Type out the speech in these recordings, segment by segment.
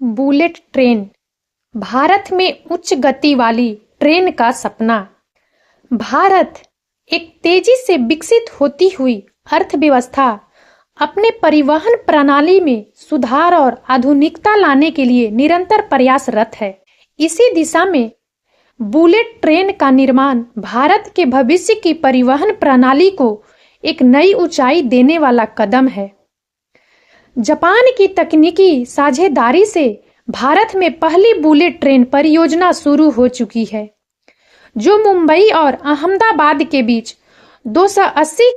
Bullet train Bharat में उच्च गति वाली ट्रेन का सपना। भारत एक तेजी से विकसित होती हुई अर्थव्यवस्था अपने परिवहन प्रणाली में सुधार और आधुनिकता लाने के लिए निरंतर प्रयासरत है। इसी दिशा में बुलेट ट्रेन का निर्माण भारत के भविष्य की परिवहन प्रणाली को एक नई ऊंचाई देने वाला कदम है। जापान की तकनीकी साझेदारी से भारत में पहली बुलेट ट्रेन परियोजना शुरू हो चुकी है, जो मुंबई और अहमदाबाद के बीच 280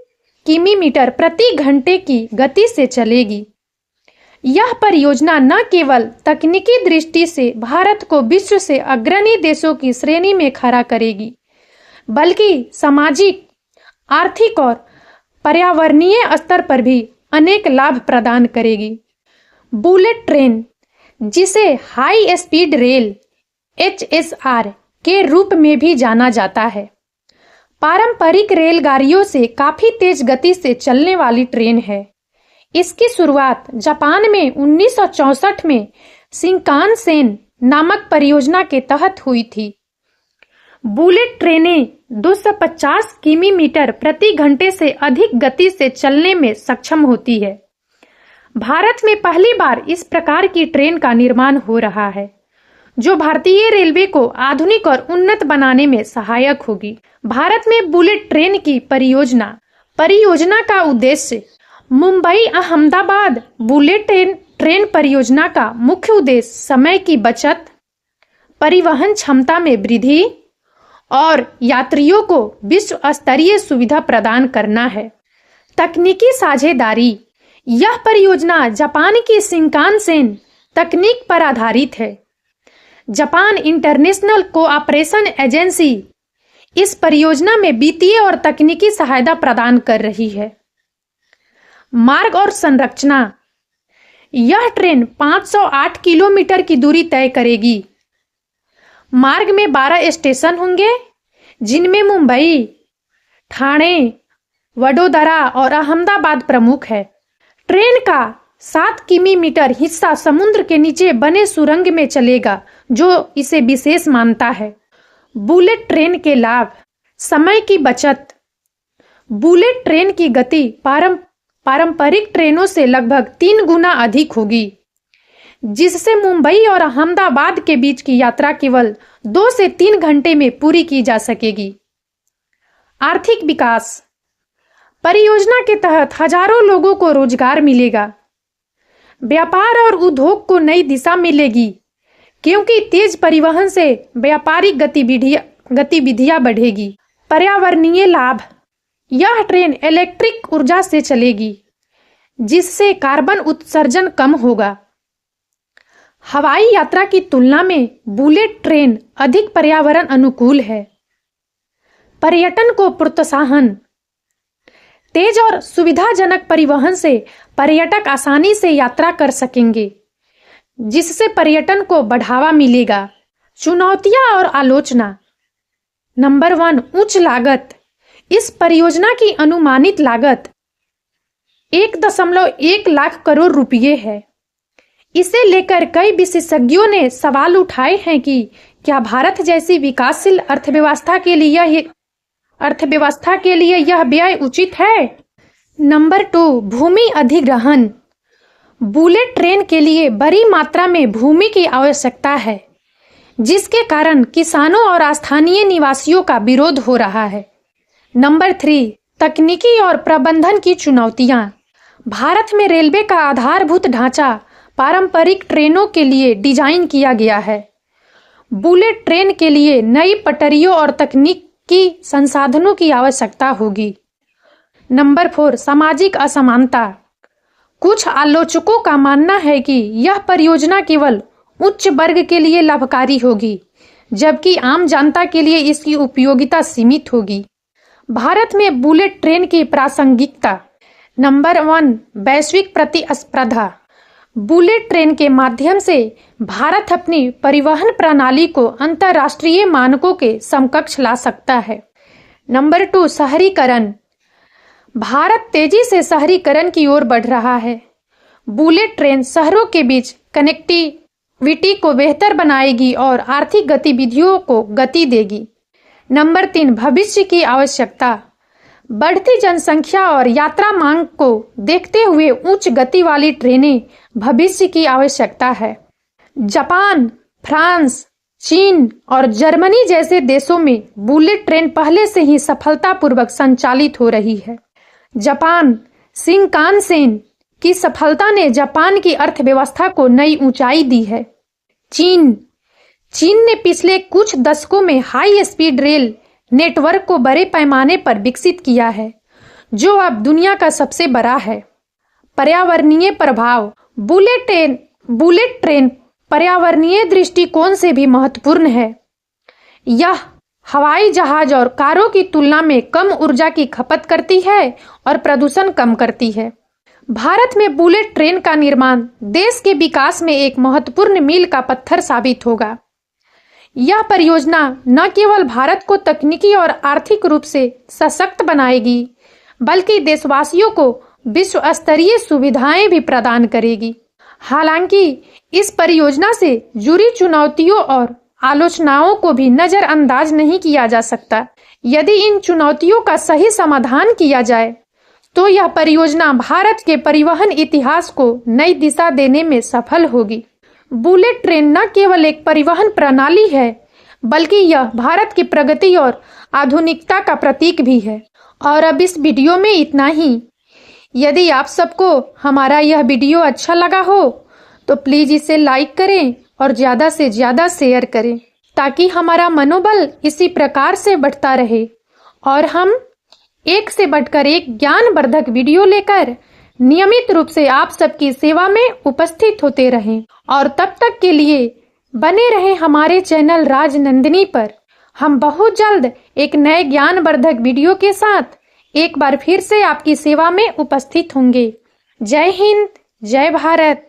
किमी प्रति घंटे की गति से चलेगी। यह परियोजना न केवल तकनीकी दृष्टि से भारत को विश्व से अग्रणी देशों की श्रेणी में खड़ा करेगी, बल्कि सामाजिक, आर्थिक और पर्यावरणीय स्तर पर भी अनेक लाभ प्रदान करेगी। बुलेट ट्रेन, जिसे हाई स्पीड रेल HSR के रूप में भी जाना जाता है, पारंपरिक रेलगाड़ियों से काफी तेज गति से चलने वाली ट्रेन है। इसकी शुरुआत जापान में 1964 में शिंकानसेन नामक परियोजना के तहत हुई थी। बुलेट ट्रेनें 250 किमी प्रति घंटे से अधिक गति से चलने में सक्षम होती है। भारत में पहली बार इस प्रकार की ट्रेन का निर्माण हो रहा है, जो भारतीय रेलवे को आधुनिक और उन्नत बनाने में सहायक होगी। भारत में बुलेट ट्रेन की परियोजना का उद्देश्य मुंबई अहमदाबाद बुलेट ट्रेन परियोजना का मुख्य उद्देश्य समय की बचत, परिवहन क्षमता में वृद्धि और यात्रियों को विश्व स्तरीय सुविधा प्रदान करना है। तकनीकी साझेदारी, यह परियोजना जापान की शिंकानसेन तकनीक पर आधारित है। जापान इंटरनेशनल कोऑपरेशन एजेंसी इस परियोजना में वित्तीय और तकनीकी सहायता प्रदान कर रही है। मार्ग और संरचना, यह ट्रेन 508 किलोमीटर की दूरी तय करेगी। मार्ग में 12 स्टेशन होंगे, जिनमें मुंबई, ठाणे, वडोदरा और अहमदाबाद प्रमुख है। ट्रेन का 7 किमी हिस्सा समुद्र के नीचे बने सुरंग में चलेगा, जो इसे विशेष मानता है। बुलेट ट्रेन के लाभ: समय की बचत। बुलेट ट्रेन की गति पारंपरिक ट्रेनों से लगभग 3 गुना अधिक होगी, जिससे मुंबई और अहमदाबाद के बीच की यात्रा केवल 2 से 3 घंटे में पूरी की जा सकेगी। आर्थिक विकास, परियोजना के तहत हजारों लोगों को रोजगार मिलेगा। व्यापार और उद्योग को नई दिशा मिलेगी, क्योंकि तेज परिवहन से व्यापारिक गतिविधियां बढ़ेगी। पर्यावरणीय लाभ, यह ट्रेन इलेक्ट्रिक ऊर्जा से चलेगी, जिससे कार्बन उत्सर्जन कम होगा। हवाई यात्रा की तुलना में बुलेट ट्रेन अधिक पर्यावरण अनुकूल है। पर्यटन को प्रोत्साहन, तेज और सुविधाजनक परिवहन से पर्यटक आसानी से यात्रा कर सकेंगे, जिससे पर्यटन को बढ़ावा मिलेगा। चुनौतियां और आलोचना: नंबर 1, उच्च लागत। इस परियोजना की अनुमानित लागत 1.1 लाख करोड़ रुपये है। इसे लेकर कई विशेषज्ञों ने सवाल उठाए हैं कि क्या भारत जैसी विकासशील अर्थव्यवस्था के लिए यह व्यय उचित है। नंबर 2, भूमि अधिग्रहण। बुलेट ट्रेन के लिए बड़ी मात्रा में भूमि की आवश्यकता है, जिसके कारण किसानों और स्थानीय निवासियों का विरोध हो रहा है। नंबर 3, तकनीकी और प्रबंधन की चुनौतियां। भारत में रेलवे का आधारभूत ढांचा पारंपरिक ट्रेनों के लिए डिजाइन किया गया है। बुलेट ट्रेन के लिए नई पटरियों और तकनीकी संसाधनों की आवश्यकता होगी। नंबर 4, सामाजिक असमानता। कुछ आलोचकों का मानना है कि यह परियोजना केवल उच्च वर्ग के लिए लाभकारी होगी, जबकि आम जनता के लिए इसकी उपयोगिता सीमित होगी। भारत में बुलेट ट्रेन की प्रासंगिकता। नंबर 1, वैश्विक प्रतिस्पर्धा। बुलेट ट्रेन के माध्यम से भारत अपनी परिवहन प्रणाली को अंतर्राष्ट्रीय मानकों के समकक्ष ला सकता है। नंबर 2, शहरीकरण। भारत तेजी से शहरीकरण की ओर बढ़ रहा है। बुलेट ट्रेन शहरों के बीच कनेक्टिविटी को बेहतर बनाएगी और आर्थिक गतिविधियों को गति देगी। नंबर 3, भविष्य की आवश्यकता। बढ़ती जनसंख्या और यात्रा मांग को देखते हुए उच्च गति वाली ट्रेनें भविष्य की आवश्यकता है। जापान, फ्रांस, चीन और जर्मनी जैसे देशों में बुलेट ट्रेन पहले से ही सफलतापूर्वक संचालित हो रही है। जापान शिंकानसेन की सफलता ने जापान की अर्थव्यवस्था को नई ऊंचाई दी है। चीन ने पिछले कुछ दशकों में हाई स्पीड रेल नेटवर्क को बड़े पैमाने पर विकसित किया है, जो अब दुनिया का सबसे बड़ा है। पर्यावरणीय प्रभाव। बुलेट ट्रेन पर्यावरणीय दृष्टिकोण से भी महत्वपूर्ण है। यह हवाई जहाज और कारों की तुलना में कम ऊर्जा की खपत करती है और प्रदूषण कम करती है। भारत में बुलेट ट्रेन का निर्माण देश के विकास में एक महत्वपूर्ण मील का पत्थर साबित होगा। यह परियोजना न केवल भारत को तकनीकी और आर्थिक रूप से सशक्त बनाएगी, बल्कि देशवासियों को विश्व स्तरीय सुविधाएं भी प्रदान करेगी। हालांकि इस परियोजना से जुड़ी चुनौतियों और आलोचनाओं को भी नजरअंदाज नहीं किया जा सकता। यदि इन चुनौतियों का सही समाधान किया जाए तो यह परियोजना भारत के परिवहन इतिहास को नई दिशा देने में सफल होगी। बुलेट ट्रेन न केवल एक परिवहन प्रणाली है, बल्कि यह भारत की प्रगति और आधुनिकता का प्रतीक भी है। और अब इस वीडियो में इतना ही। यदि आप सबको हमारा यह वीडियो अच्छा लगा हो तो प्लीज इसे लाइक करें और ज्यादा से ज्यादा शेयर करें, ताकि हमारा मनोबल इसी प्रकार से बढ़ता रहे और हम एक से बढ़कर एक ज्ञानवर्धक वीडियो लेकर नियमित रूप से आप सबकी सेवा में उपस्थित होते रहें। और तब तक के लिए बने रहें हमारे चैनल राजनंदिनी पर। हम बहुत जल्द एक नए ज्ञानवर्धक वीडियो के साथ एक बार फिर से आपकी सेवा में उपस्थित होंगे। जय हिंद, जय भारत।